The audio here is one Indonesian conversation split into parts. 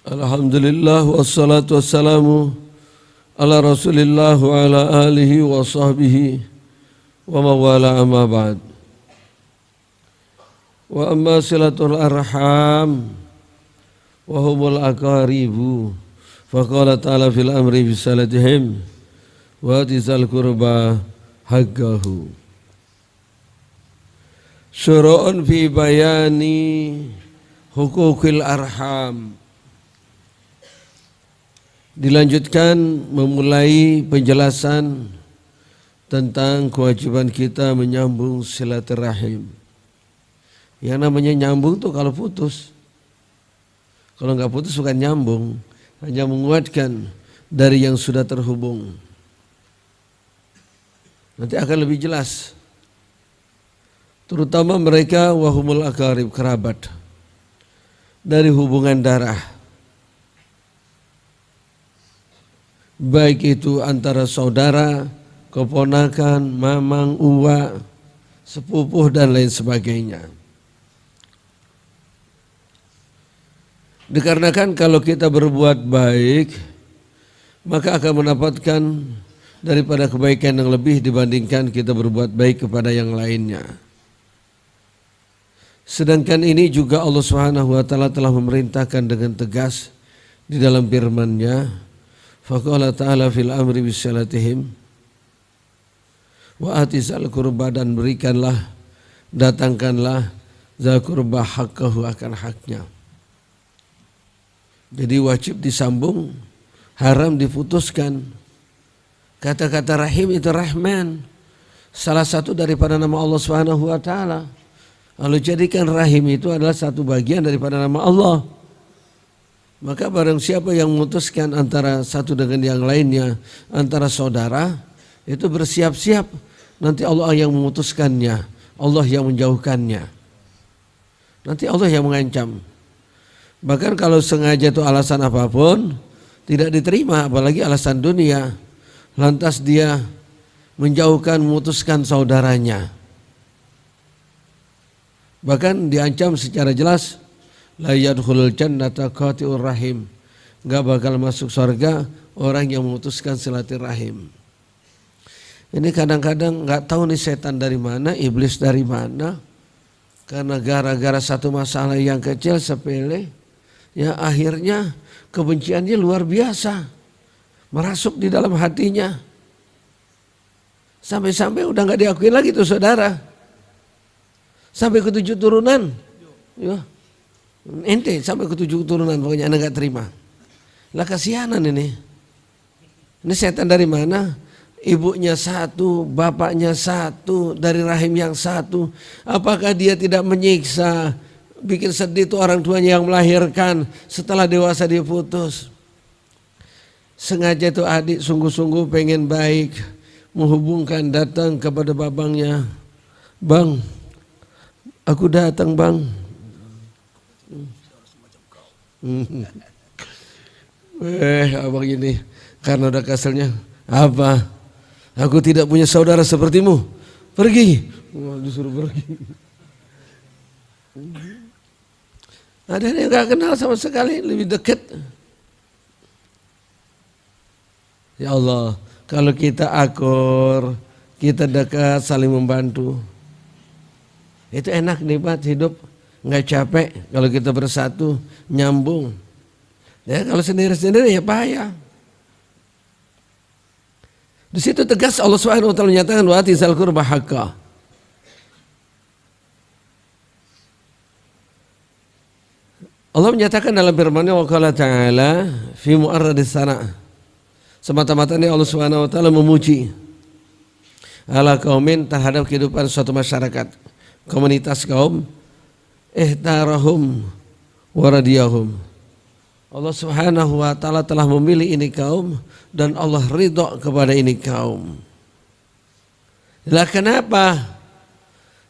Alhamdulillah wassalatu wassalamu ala Rasulillah wa ala alihi wa sahbihi wa mawala amma ba'd. Wa amma silatul arham wa humul aqaribu faqala ta'ala fil amri bisalatihim wa tizal qurba haqqahu. Syura'un fi bayani hukukil arham. Dilanjutkan memulai penjelasan tentang kewajiban kita menyambung silaturahim. Yang namanya nyambung tuh kalau putus. Kalau nggak putus bukan nyambung, hanya menguatkan dari yang sudah terhubung. Nanti akan lebih jelas. Terutama mereka wahumul aqarib, kerabat dari hubungan darah. Baik itu antara saudara, keponakan, mamang, uwa, sepupuh dan lain sebagainya. Dikarenakan kalau kita berbuat baik, maka akan mendapatkan daripada kebaikan yang lebih dibandingkan kita berbuat baik kepada yang lainnya. Sedangkan ini juga Allah Subhanahu wa taala telah memerintahkan dengan tegas di dalam firman-Nya. Faqala ta'ala fil amri bisalatihim wa atizal qurba, dan berikanlah, datangkanlah zal qurba haqqahu, akan haknya. Jadi wajib disambung, haram diputuskan. Kata-kata rahim itu rahman, salah satu daripada nama Allah Subhanahu wa taala. Lalu jadikan rahim itu adalah satu bagian daripada nama Allah. Maka barang siapa yang memutuskan antara satu dengan yang lainnya, antara saudara, itu bersiap-siap. Nanti Allah yang memutuskannya, Allah yang menjauhkannya. Nanti Allah yang mengancam. Bahkan kalau sengaja itu alasan apapun, tidak diterima, apalagi alasan dunia. Lantas dia menjauhkan, memutuskan saudaranya. Bahkan diancam secara jelas, la yadkhulul jannata qati'ur rahim, enggak bakal masuk surga orang yang memutuskan silaturahim. Ini kadang-kadang enggak tahu nih setan dari mana, iblis dari mana, karena gara-gara satu masalah yang kecil sepele, ya akhirnya kebenciannya luar biasa, merasuk di dalam hatinya, sampai-sampai udah enggak diakui lagi tuh saudara, sampai ke 7 turunan, ya. Ente sampai ke 7 turunan pokoknya anda gak terima. Lah kasihanan ini. Ini setan dari mana? Ibunya satu, bapaknya satu, dari rahim yang satu. Apakah dia tidak menyiksa, bikin sedih tuh orang tuanya yang melahirkan, setelah dewasa dia putus. Sengaja tuh adik sungguh-sungguh pengen baik, menghubungkan, datang kepada babangnya. Bang, aku datang bang. Abang ini karena udah kasalnya, apa? Aku tidak punya saudara sepertimu. Pergi. Wah, disuruh pergi. Ada yang gak kenal sama sekali, lebih dekat. Ya Allah, kalau kita akur, kita dekat, saling membantu, itu enak, nikmat hidup. Nggak capek kalau kita bersatu, nyambung. Ya kalau sendiri-sendiri ya payah. Di situ tegas Allah Subhanahu wa taala menyatakan wa atizal qurba haqqah. Allah menyatakan dalam firman-Nya wa qala ta'ala fi mu'arradis sana'. Semata-mata ini Allah Subhanahu wa taala memuji ala kaumin terhadap kehidupan suatu masyarakat, komunitas kaum, ihtarahum waradiyahum. Allah Subhanahu wa taala telah memilih ini kaum dan Allah ridha kepada ini kaum. Lah kenapa?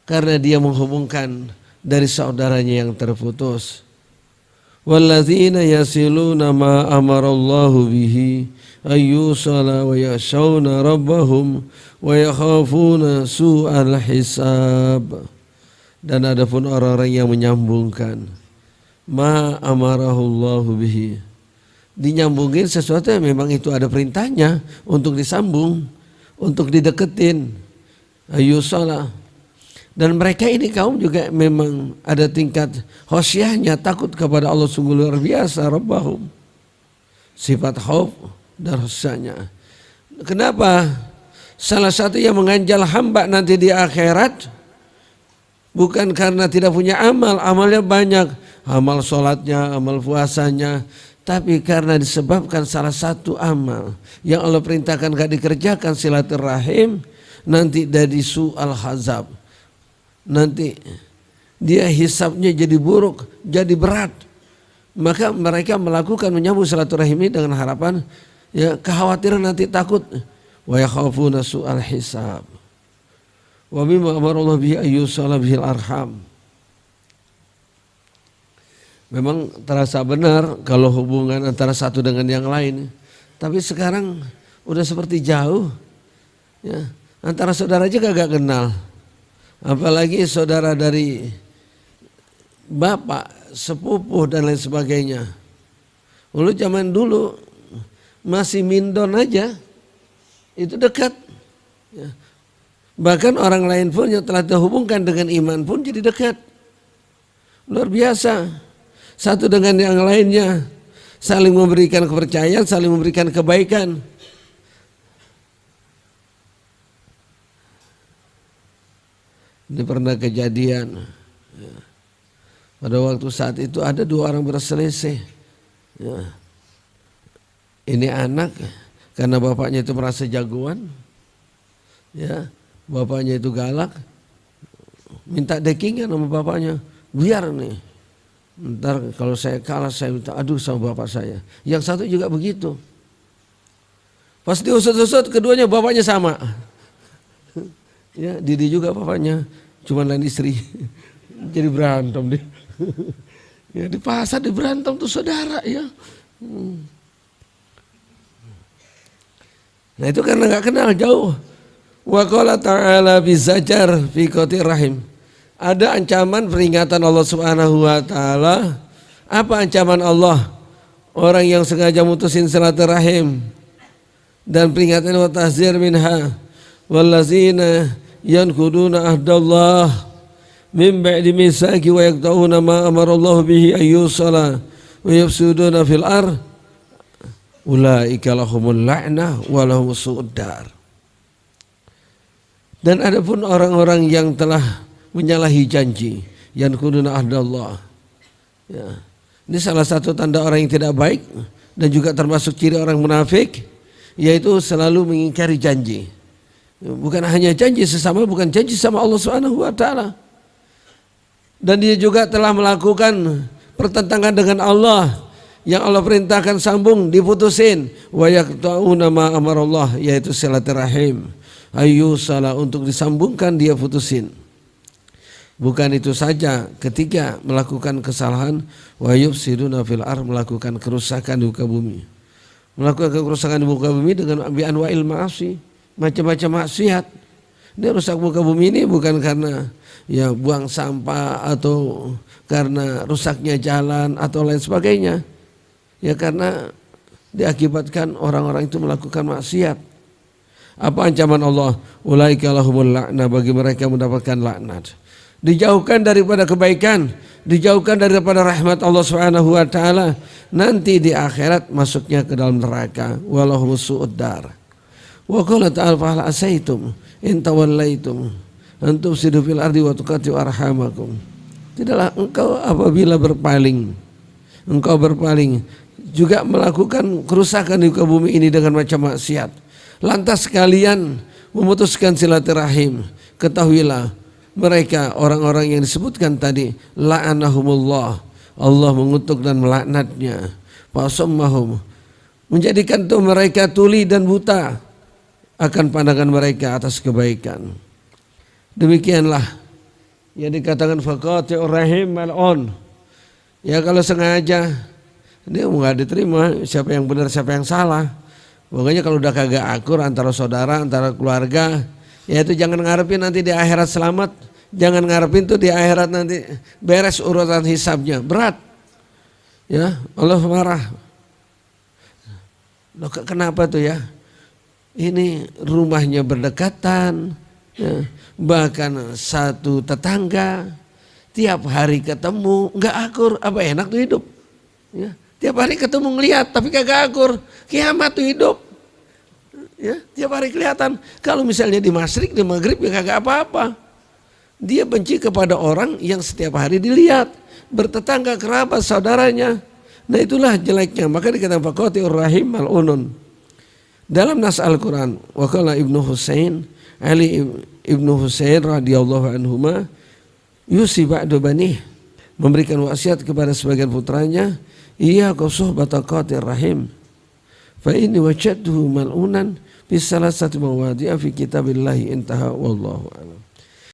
Karena dia menghubungkan dari saudaranya yang terputus. Walladzina yasiluna ma amarallahu bihi ayyusala wa yashawna rabbahum wa yakhafuna su'al hisab. Dan adapun orang-orang yang menyambungkan, ma amarahullahu bihi. Dinyambungin sesuatu yang memang itu ada perintahnya untuk disambung, untuk dideketin. Ayusalah. Dan mereka ini kaum juga memang ada tingkat khosyahnya, takut kepada Allah sungguh luar biasa, rabbahum. Sifat khauf dan khosyahnya. Kenapa? Salah satu yang mengganjal hamba nanti di akhirat bukan karena tidak punya amal, amalnya banyak, amal sholatnya, amal puasanya, tapi karena disebabkan salah satu amal yang Allah perintahkan gak dikerjakan, silaturahim, nanti dari su'al hazab. Nanti dia hisabnya jadi buruk, jadi berat. Maka mereka melakukan menyambung silaturahim ini dengan harapan, ya, kekhawatiran nanti takut. Wa yakhafuna su'al hisab. Wa mimma amarallahu bihi ayyusala bihil arham. Memang terasa benar kalau hubungan antara satu dengan yang lain. Tapi sekarang udah seperti jauh. Ya, antara saudara aja gak kenal. Apalagi saudara dari bapak, sepupuh dan lain sebagainya. Dulu zaman dulu masih mindon aja itu dekat. Ya. Bahkan orang lain pun yang telah terhubungkan dengan iman pun jadi dekat. Luar biasa. Satu dengan yang lainnya saling memberikan kepercayaan, saling memberikan kebaikan. Ini pernah kejadian. Ya. Pada waktu saat itu ada dua orang berselisih. Ya. Ini anak karena bapaknya itu merasa jagoan. Ya, bapaknya itu galak. Minta dekingan sama bapaknya. Biar nih. Ntar kalau saya kalah saya minta adu sama bapak saya. Yang satu juga begitu. Pas diusut-usut keduanya bapaknya sama. Ya, Didi juga bapaknya, cuman lain istri. Jadi berantem dia. Ya, di pasar di berantem tuh saudara ya. Nah itu karena nggak kenal jauh. Wa qala ta'ala bizajar fi qatir rahim. Ada ancaman peringatan Allah Subhanahu wa taala. Apa ancaman Allah? Orang yang sengaja mutusin silaturahim dan peringatan wa tahzir minha. Wallazina yanquduna ahdallah min ba'di mitsaqi wa yaqta'una ma amarallahu bihi ayyusala wa yafsuduna fil ardh ulaika lahumul la'nah wa lahumus su'ud. Dan adapun orang-orang yang telah menyalahi janji, yanquduna ahdallah. Ya. Ini salah satu tanda orang yang tidak baik dan juga termasuk ciri orang munafik, yaitu selalu mengingkari janji. Bukan hanya janji sesama, bukan janji sama Allah Subhanahu wa taala. Dan dia juga telah melakukan pertentangan dengan Allah. Yang Allah perintahkan sambung diputusin. Wa yaqta'una ma amarallah, yaitu silaturahim. Ayyusala, untuk disambungkan dia putusin. Bukan itu saja, ketika melakukan kesalahan, wa yufsiduna fil ardh, melakukan kerusakan di muka bumi. Melakukan kerusakan di muka bumi dengan bi'anwa'il ma'asi, macam-macam maksiat. Dia rusak muka bumi ini bukan karena ya buang sampah atau karena rusaknya jalan atau lain sebagainya. Ya karena diakibatkan orang-orang itu melakukan maksiat. Apa ancaman Allah? Ulaika lahumul la'nah, bagi mereka mendapatkan laknat. Dijauhkan daripada kebaikan, dijauhkan daripada rahmat Allah Subhanahu wa taala, nanti di akhirat masuknya ke dalam neraka. Walahumus su'uddar. Wa qala ta'ala fa hal asaitum in tawallaitum an tufsidu fil ardi wa tuqatti'u arhamakum. Tidaklah engkau apabila berpaling, engkau berpaling juga melakukan kerusakan di muka bumi ini dengan macam maksiat. Lantas kalian memutuskan silaturahim, ketahuilah mereka orang-orang yang disebutkan tadi la'anahumullah, Allah mengutuk dan melaknatnya. Fasammahum, menjadikan tuh mereka tuli dan buta akan pandangan mereka atas kebaikan. Demikianlah yang dikatakan faqati'ur rahim mal'un. Ya kalau sengaja dia nggak diterima, siapa yang benar siapa yang salah. Pokoknya kalau udah kagak akur antara saudara, antara keluarga, ya itu jangan ngarepin nanti di akhirat selamat. Jangan ngarepin tuh di akhirat nanti beres urusan hisabnya, berat. Ya, Allah marah. Loh, kenapa tuh ya? Ini rumahnya berdekatan, ya, bahkan satu tetangga, tiap hari ketemu, nggak akur, apa enak tuh hidup? Ya, tiap hari ketemu ngelihat, tapi kagak akur, kiamat tuh hidup. Ya, tiap hari kelihatan. Kalau misalnya di masyrik, di maghrib ya kagak apa-apa. Dia benci kepada orang yang setiap hari dilihat, bertetangga, kerabat, saudaranya. Nah itulah jeleknya. Maka dikatakan faqati'ur rahim mal'unun. Dalam nas Al-Quran, waqala Ibnu Husain, Ali Ibnu Husain radhiyallahu anhuma, yusi ba'du banih, memberikan wasiat kepada sebagian putranya, iya suhbata qatir rahim, fa inni wajadtuhu mal'unan fi salasati mawadi'a fi kitabillahi intaha wallahu a'lam.